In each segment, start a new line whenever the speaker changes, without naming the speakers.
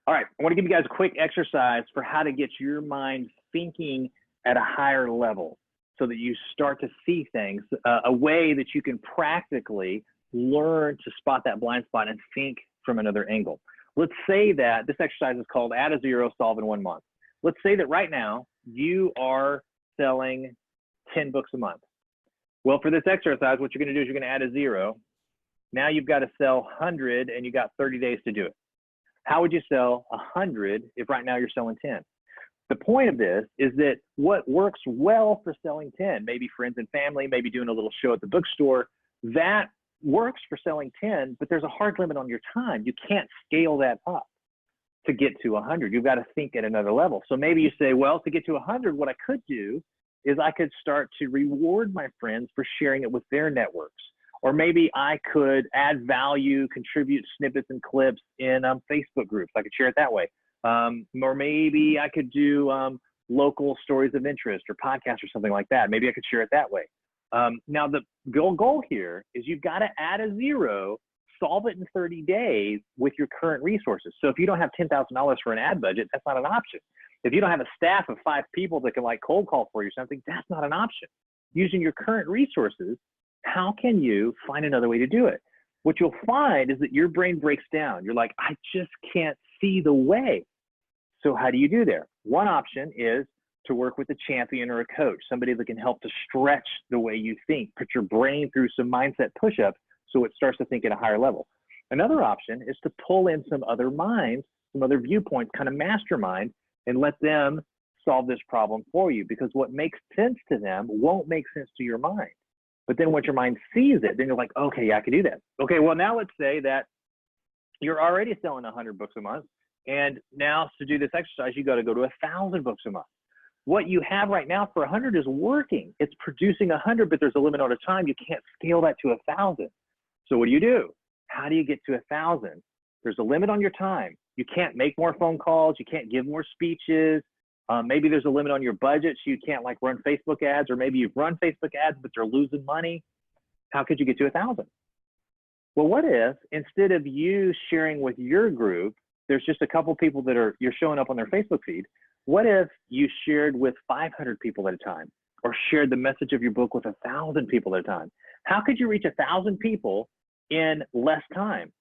All right, I want to give you guys a quick exercise for how to get your mind thinking at a higher level so that you start to see things, a way that you can practically learn to spot that blind spot and think from another angle. Let's say that this exercise is called Add a Zero, Solve in 1 month. Let's say that right now you are selling 10 books a month. Well, for this exercise, what you're going to do is you're going to add a zero. Now you've got to sell 100 and you got 30 days to do it. How would you sell 100 if right now you're selling 10? The point of this is that what works well for selling 10, maybe friends and family, maybe doing a little show at the bookstore, that works for selling 10, but there's a hard limit on your time. You can't scale that up to get to 100. You've got to think at another level. So maybe you say, well, to get to 100, what I could do is I could start to reward my friends for sharing it with their networks. Or maybe I could add value, contribute snippets and clips in Facebook groups. I could share it that way. Or maybe I could do local stories of interest or podcasts or something like that. Maybe I could share it that way. Now, the goal here is you've got to add a zero, solve it in 30 days with your current resources. So if you don't have $10,000 for an ad budget, that's not an option. If you don't have a staff of 5 people that can like cold call for you or something, that's not an option. Using your current resources, how can you find another way to do it? What you'll find is that your brain breaks down. You're like, I just can't see the way. So how do you do there? One option is to work with a champion or a coach, somebody that can help to stretch the way you think, put your brain through some mindset push-ups so it starts to think at a higher level. Another option is to pull in some other minds, some other viewpoints, kind of mastermind, and let them solve this problem for you, because what makes sense to them won't make sense to your mind. But then once your mind sees it, then you're like, okay, yeah, I can do that. Okay, well, now let's say that you're already selling 100 books a month, and now to do this exercise, you got to go to 1,000 books a month. What you have right now for 100 is working. It's producing 100, but there's a limit on the time. You can't scale that to 1,000. So what do? How do you get to 1,000? There's a limit on your time. You can't make more phone calls. You can't give more speeches. Maybe there's a limit on your budget, so you can't like run Facebook ads, or maybe you've run Facebook ads, but they're losing money. How could you get to 1,000? Well, what if instead of you sharing with your group, there's just a couple people that you're showing up on their Facebook feed. What if you shared with 500 people at a time, or shared the message of your book with 1,000 people at a time? How could you reach 1,000 people in less time?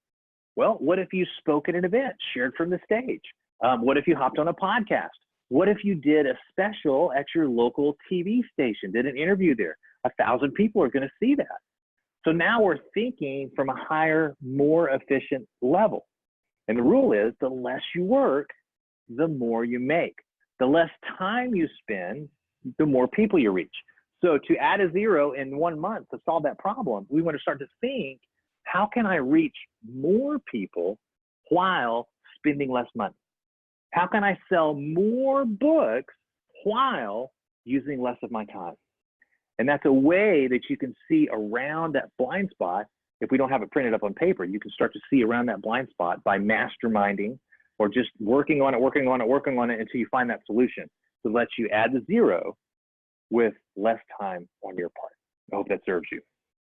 Well, what if you spoke at an event, shared from the stage? What if you hopped on a podcast? What if you did a special at your local TV station, did an interview there? 1,000 people are going to see that. So now we're thinking from a higher, more efficient level. And the rule is the less you work, the more you make. The less time you spend, the more people you reach. So to add a zero in 1 month to solve that problem, we want to start to think, how can I reach more people while spending less money? How can I sell more books while using less of my time? And that's a way that you can see around that blind spot. If we don't have it printed up on paper, you can start to see around that blind spot by masterminding or just working on it until you find that solution that lets you add the zero with less time on your part. I hope that serves you.